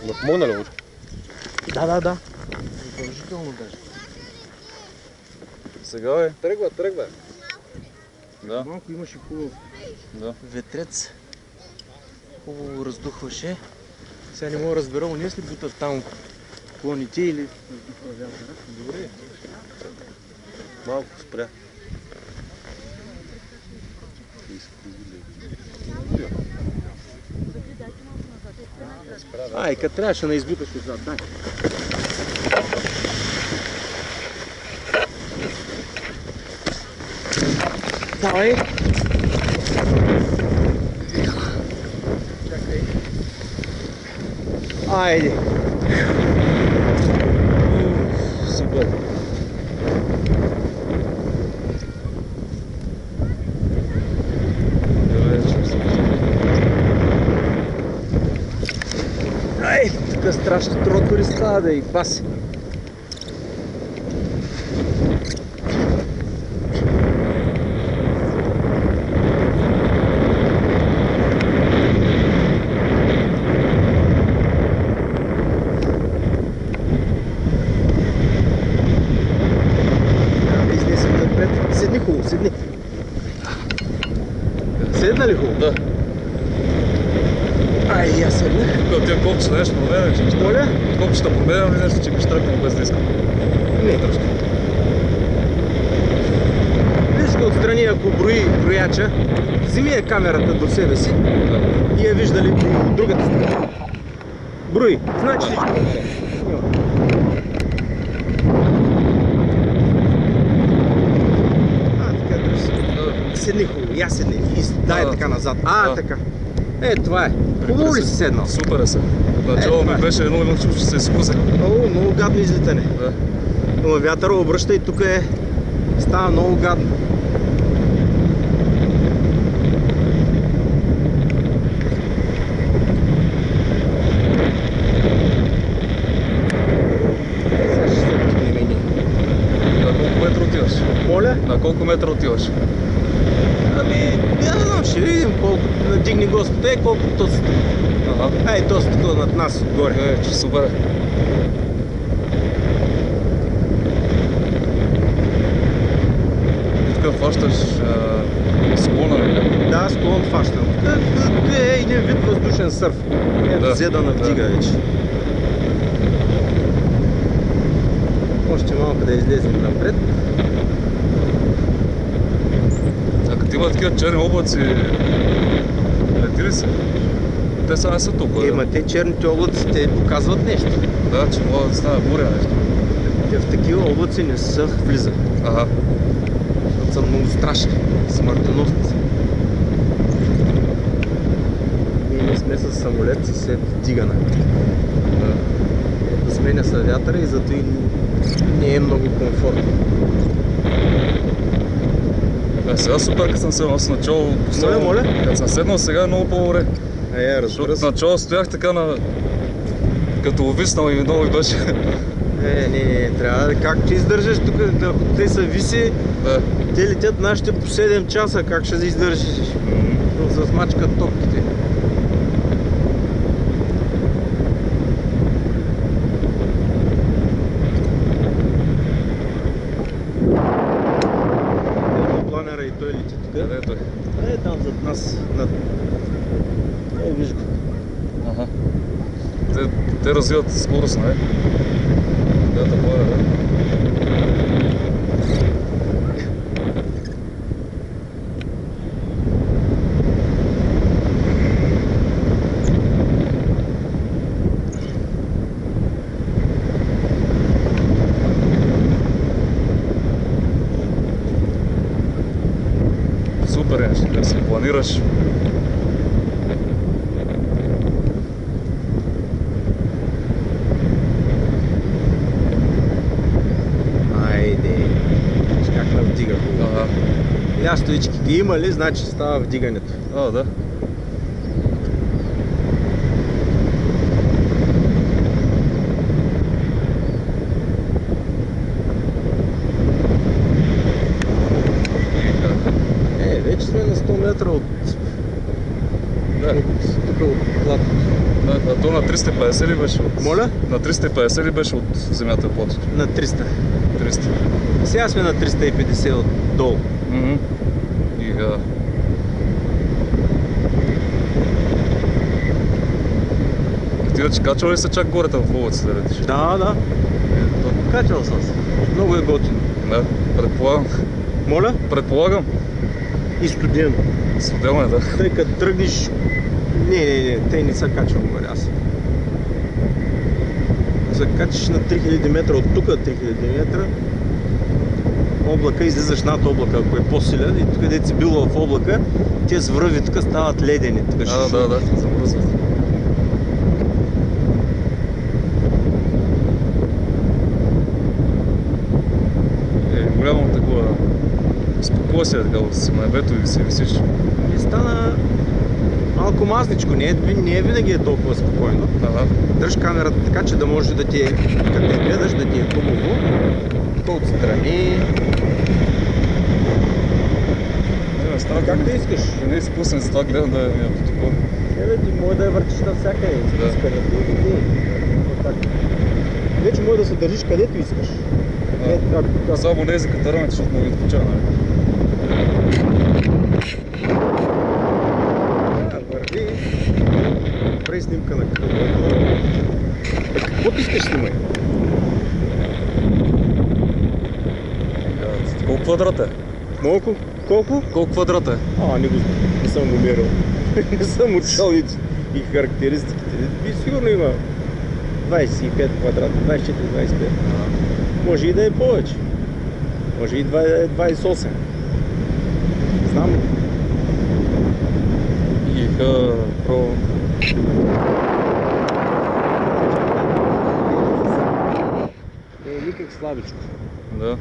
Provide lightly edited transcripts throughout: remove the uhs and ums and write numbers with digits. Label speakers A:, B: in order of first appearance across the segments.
A: Да помогна ли?
B: Да. Задължително даже.
A: Сега бе. Тръгва. Да.
B: Малко имаше хубав ветрец. Хубаво раздухваше. Сега не мога да разбера, уния ли бутат там клоните или раздухва вятъра?
A: Добре. Малко спря.
B: Ай, като трябваше да избуташ отзад, дай. Давай! Чакай. Айде! Супер! Ай, тук страшни тротори става да и паси. Седни хубаво, седни. Седна ли хубаво?
A: Да.
B: Ай, я седнах.
A: Тук тия копчета нещо променя, че ми щръкна.
B: Моля?
A: Копчета променям ли нещо, че ми щръкна без да искам?
B: Не. Виж го отстрани, ако брои брояча, вземи я камерата до себе си и я вижда ли от другата страна. Брои. Значи всичко. Седни хубаво, я седни и дай така назад. Така. Това е. Хубаво ли си седнал?
A: Супер е се. Начало ми беше едно чувство, че се изкусах.
B: Много гадно излитане.
A: Да.
B: Но вятъра обръща и тук става много гадно. Сега ще се втигнем и ние.
A: На колко метра отиваш?
B: Моля?
A: На колко метра отиваш?
B: Я не знам, ще видим колко надигни Господ колко този. Този тук над нас отгоре.
A: Че супер е. Тук фащаш склона ли?
B: Да, склон фащам. Е един вид въздушен сърф. Взе да навдига вече. Още малко да излезем напред.
A: А като има такива черни облаци, лети ли се? Те са не са толкова.
B: Те черните облаци, те показват нещо.
A: Да, че могат да стане буря нещо.
B: Те в такива облаци не са влизат.
A: Ага.
B: Защото са много страшни, смъртоносни са. Ние сме с самолет с вдигане. Сменя се вятъра и зато и не е много комфортно.
A: Сега супер, като съм седнал с начало.
B: Моля?
A: Като съм седнал сега е много по-добре.
B: Разбира се.
A: В начало стоях така като увиснал и много и беше.
B: Не, трябва да как издържаш тук, ако те са виси, те летят нашите по 7 часа, как ще издържиш? Да смачкат топките. Планера и той лети тук.
A: Къде е той?
B: Там зад нас. Виж го.
A: Ага. Те развиват скорост, не? Да, такова е, да. Супер е, да си планираш.
B: Вдига хубаво. Лястовички ги има ли, значи става вдигането.
A: Да.
B: Вече сме на 100 метра от тук от платото.
A: А то на 350 ли беше от...
B: Моля?
A: На 350 ли беше от земята платото?
B: На 300.
A: 300.
B: Сега сме на 350 отдолу.
A: И ти вече качвал ли се чак горе там в облаци да летиш?
B: Да. Качвал съм се. Много е готино.
A: Да, предполагам.
B: Моля?
A: Предполагам.
B: И студено.
A: Студено е, да.
B: Тъй като тръгнеш... Не, те не са качвал горе аз. За качиш на 3000 метра от тук, 3000 метра, облака, излизаш над облака, ако е по-силен, и тук където си бил в облака, тези връви тук стават ледени.
A: Да, замръзват. Голямо такова спокойствие, така си на небето и си висиш.
B: И стана малко мазничко, не е винаги е толкова спокойно. Дръж камерата така, че да може да ти е, като не гледаш, да ти е хубаво. То отстрани. Как да искаш?
A: Не си пуснен, за това гледам да е такова.
B: Ти може да я въртиш навсякъде, където и вече може да се държиш където искаш.
A: Само не е за катарамите, защото мога да откача, нали?
B: Върви. Прави снимка на крилото. Какво ти искаш снимай?
A: Колко квадрата е?
B: Колко?
A: Колко квадрата е?
B: Не съм го мерил. Не съм учил и характеристиките. Сигурно има 25 квадрата, 24-25. Може и да е повече. Може и 28. Знам.
A: Пробвам.
B: Никак слабичко.
A: Да.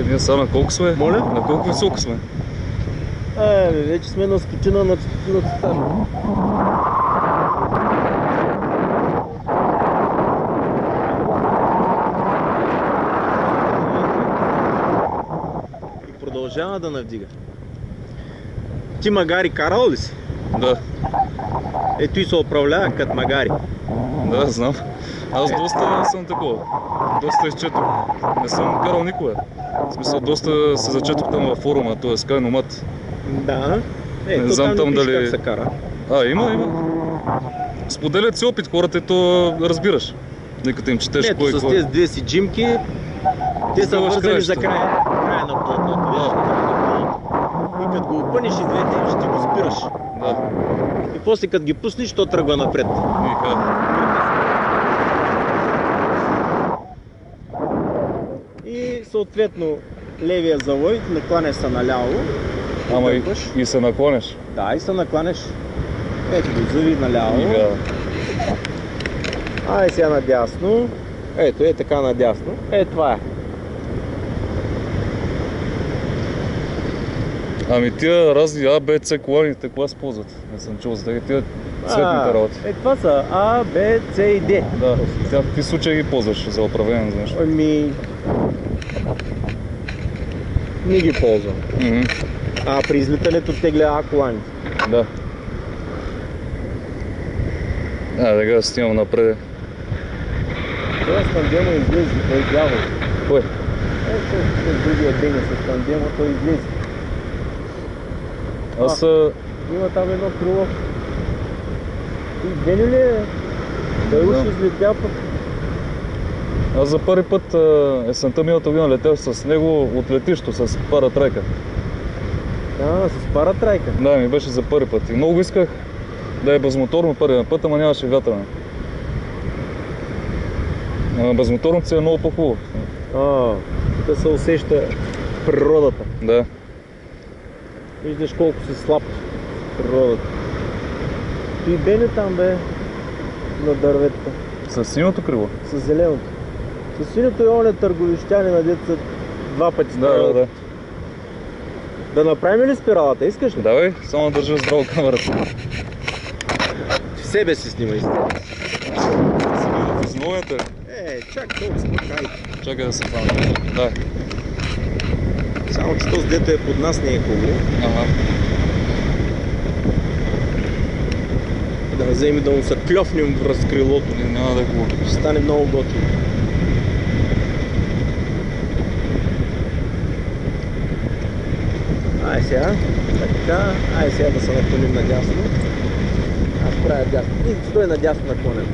A: Ние сега на колко сме?
B: Моля?
A: На колко високо сме?
B: Вече сме на скочина над стана. И продължава да навдига. Ти магари карал ли си?
A: Да.
B: Ето и се управлява като магари.
A: Да, знам. Аз доста съм такова. Доста изчетох. Не съм карал никога. В смисъл, доста се зачетох там във форума, т.е. Skynomad.
B: Да.
A: Не знам там дали...
B: как се кара.
A: Има. Споделят си опит хората и то разбираш. Нека им четеш кой
B: с тези две си джимки, те са вързани за края на платното. И като го опънеш и двете, ще го спираш.
A: Да.
B: И после като ги пуснеш, то тръгва напред. И съответно левия завой, накланяш се наляво.
A: Ама и се наклонеш.
B: Да, и се накланяш. Ето го зави наляво. Ай сега надясно. Ето е така надясно. Това е.
A: Ами тия разни А, Б, С коланите, кога се ползват? Не съм чул за тия цветните работи.
B: Това са А, Б, С и Д.
A: Да, сега в какви случаи ги ползваш за управление, знаеш?
B: Не ги ползвам. При излитането тегля А коланите.
A: Да. Сега снимам напред.
B: Това с тандема излезе, той е дявол.
A: Кой?
B: Ето другия ден с тандема, той излезе. Има там едно крило. И Дени ли е? Той уж излетя пък.
A: Аз за първи път есента миналата година летях с него от летището, с паратрайка.
B: С паратрайка?
A: Да, ми беше за първи път. И много исках да е безмоторно първия път, ама нямаше вятърна. Безмоторното си е много по-хубаво.
B: Да се усеща природата.
A: Да.
B: Виждаш колко си слаб природата. И Дене там бе, на дърветата.
A: С синьото крило?
B: С зеленото. С синьото е оня търговищяни на деца два пъти спиралата.
A: Да.
B: Да направим ли спиралата? Искаш ли?
A: Давай, само държа здраво камерата.
B: В себе си снимай.
A: В основата?
B: Чак толкова смакай.
A: Чакай да се хвана. Да.
B: Само че този дето е под нас не е хубаво. вземи да му се клёфнем връз крилото.
A: Няма да е хубаво.
B: Ще стане много готино. Ай сега, така, ай сега да се наклоним надясно. Аз правя дясно. И стой надясно наклонен.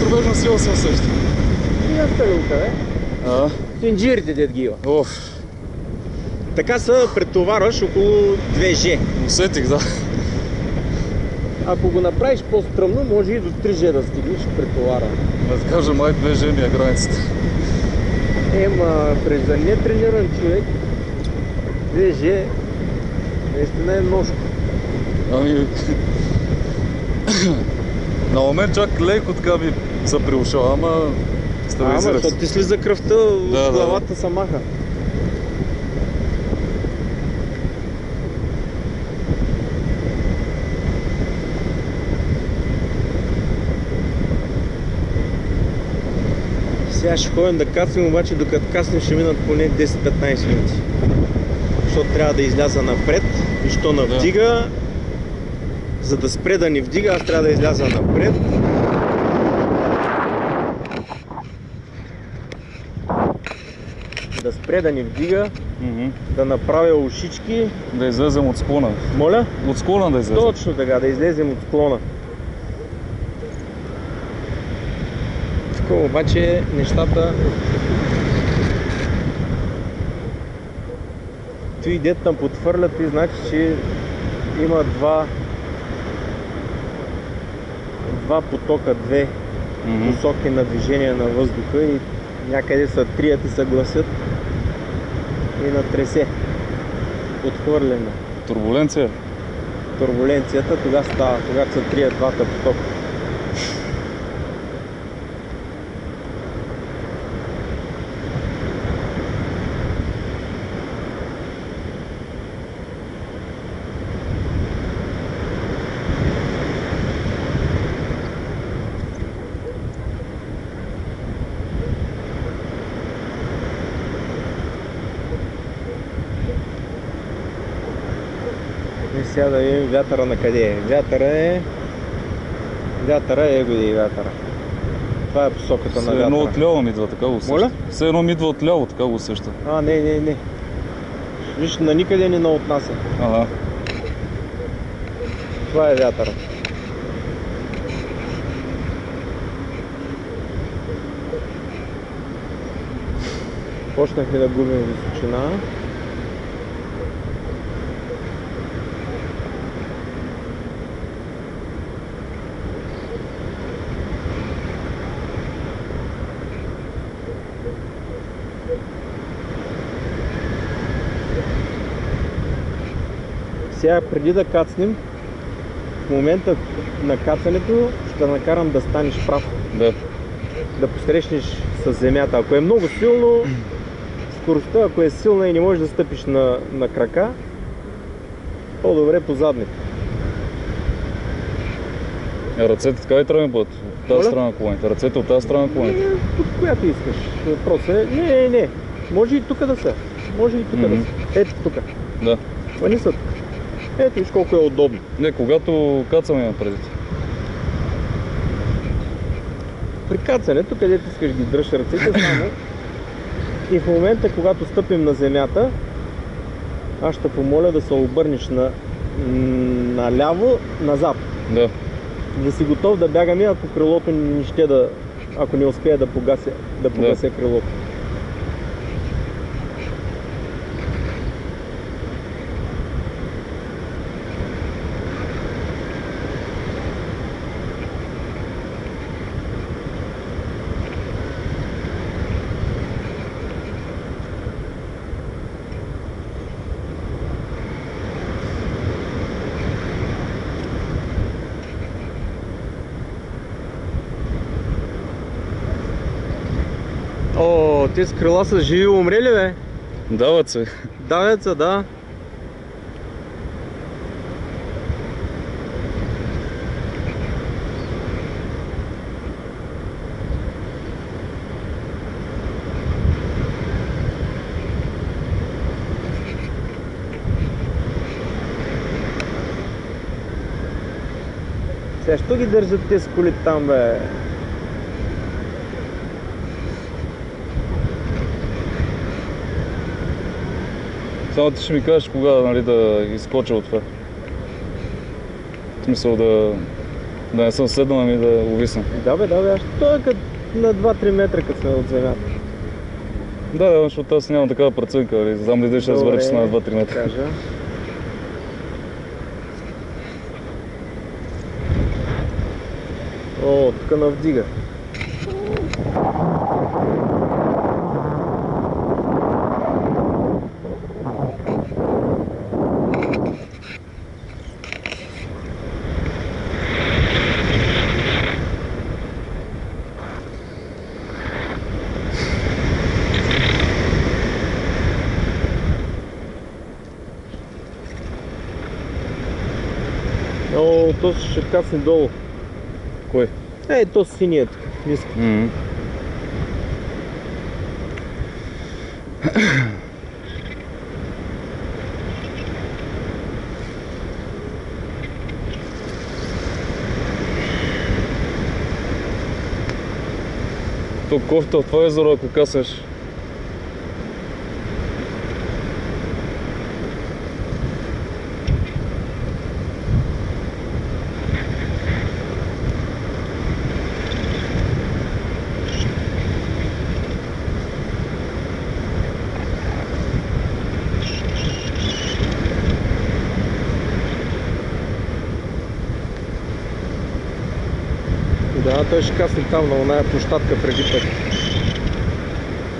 A: Трубежна сила се усеща.
B: И аз люлка, бе. Синджирите дед ги има.
A: Оф.
B: Така се претоварваш около 2G.
A: Усетих, да.
B: Ако го направиш по-стръмно, може и до 3G да стигнеш претовара.
A: Да кажа, май 2G ми е границата.
B: Ема, за нетрениран човек 2G наистина е множко.
A: Ами... На момент чак леко така ми се приушава, ама стабилизира се.
B: Ама, защото ти слиза кръвта от главата се маха. Сега ще ходим да кацнем, обаче докато кацнем ще минат поне 10-15 минути. Защото трябва да изляза напред и що навдига. За да спре да ни вдига, аз трябва да изляза напред. Да спре да ни вдига, да направя ушички.
A: Да излезем от склона.
B: Моля?
A: От склона да излезем.
B: Точно така, да излезем от склона. Така обаче нещата... Той дет там подхвърлят и значи, че има два потока, две посоки на движение на въздуха и някъде са три, ти се гласят и натресе. Подхвърляне.
A: Турбуленция?
B: Турбуленцията тогава става, когато са трия двата потока. Сега да видим вятъра на къде е. Вятъра е годи вятъра. Това е посоката на вятъра.
A: Все едно отляво ми идва, така го усеща.
B: Моля?
A: Все едно ми идва отляво, така го усеща.
B: Не. Виж, на никъде не наотнася.
A: Ага.
B: Това е вятъра. Почнахме да губим височина. Сега преди да кацнем, в момента на кацането ще накарам да станеш прав.
A: Да.
B: Да посрещнеш с земята. Ако е много силно, скоростта, ако е силна и не можеш да стъпиш на крака, по-добре по задник.
A: Ръцете така и трябва да бъдат? От тази страна на колоните. Ръцете от тази страна на колоните?
B: От която искаш. Въпросът е, не. Може и тук да са. Ето тук.
A: Да.
B: Ма не са тук. Ето виж колко е удобно.
A: Не, когато кацаме имам предвид.
B: При кацането, където искаш ги дръж ръцете само и в момента, когато стъпим на земята, аз ще помоля да се обърнеш наляво, назад.
A: Да.
B: Да си готов да бягаме, ако крилото ако не успее да погася крилото. О, тези крила са живи умрели, бе?
A: Дават се.
B: Давят се, да. Сега, що ги държат тези коли там, бе?
A: Само ти ще ми кажеш кога, нали, да изкоча от това. В смисъл да не съм седнал, ами да увисна.
B: Да бе, аз той е като на 2-3 метра, като сме от земята.
A: Да, защото аз нямам такава преценка, нали, знам дали ще разбера, че сме на 2-3 метра.
B: Кажа. О, тук навдига. О, то ще кацне долу.
A: Кой?
B: Ей, то синият. Ниски.
A: То кофта в това езеро, ако каснеш.
B: Да, той ще касне там на оная площадка преди път.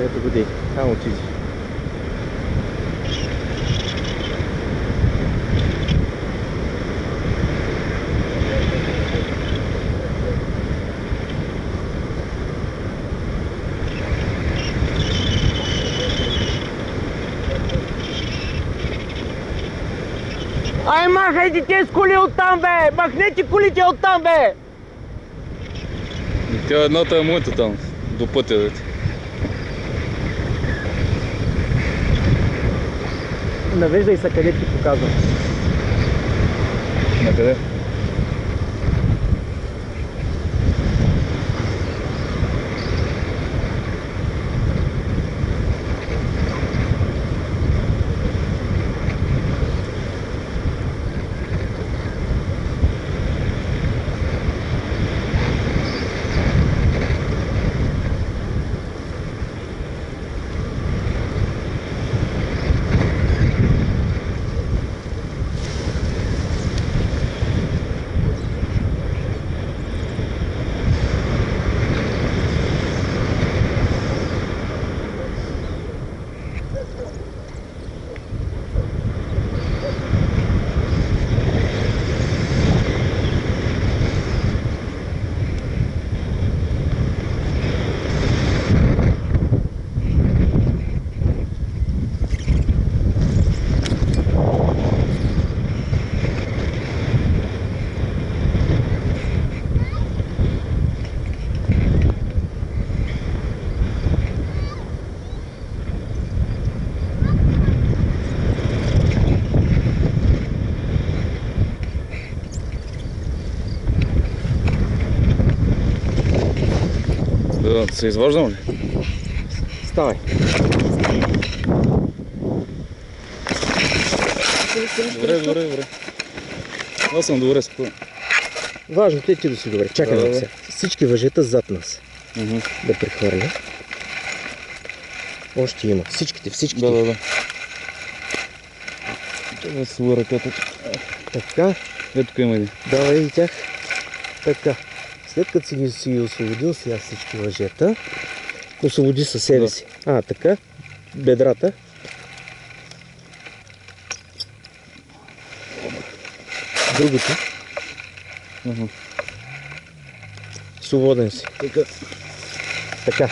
B: Ето го дей, там отиди. Ай, махайте тези коли оттам, бе! Махнете колите оттам, бе!
A: Тя едната е моята там, до пътя. Дете.
B: Навеждай се къде ти показвам.
A: Накъде? Да се изваждам ли?
B: Ставай.
A: Добре. Аз съм добре спокоен.
B: Важното е ти да си добре. Чакай
A: Да.
B: сега. Всички въжета зад нас. Да прехвърля. Още има. Всичките.
A: Да. Това се свива ръката.
B: Така.
A: Ето тук има един.
B: Давай и тях. Така. След като си ги освободил сега всички въжета, освободи със себе си. Така. Бедрата. Другото. Свободен си.
A: Така.
B: Така.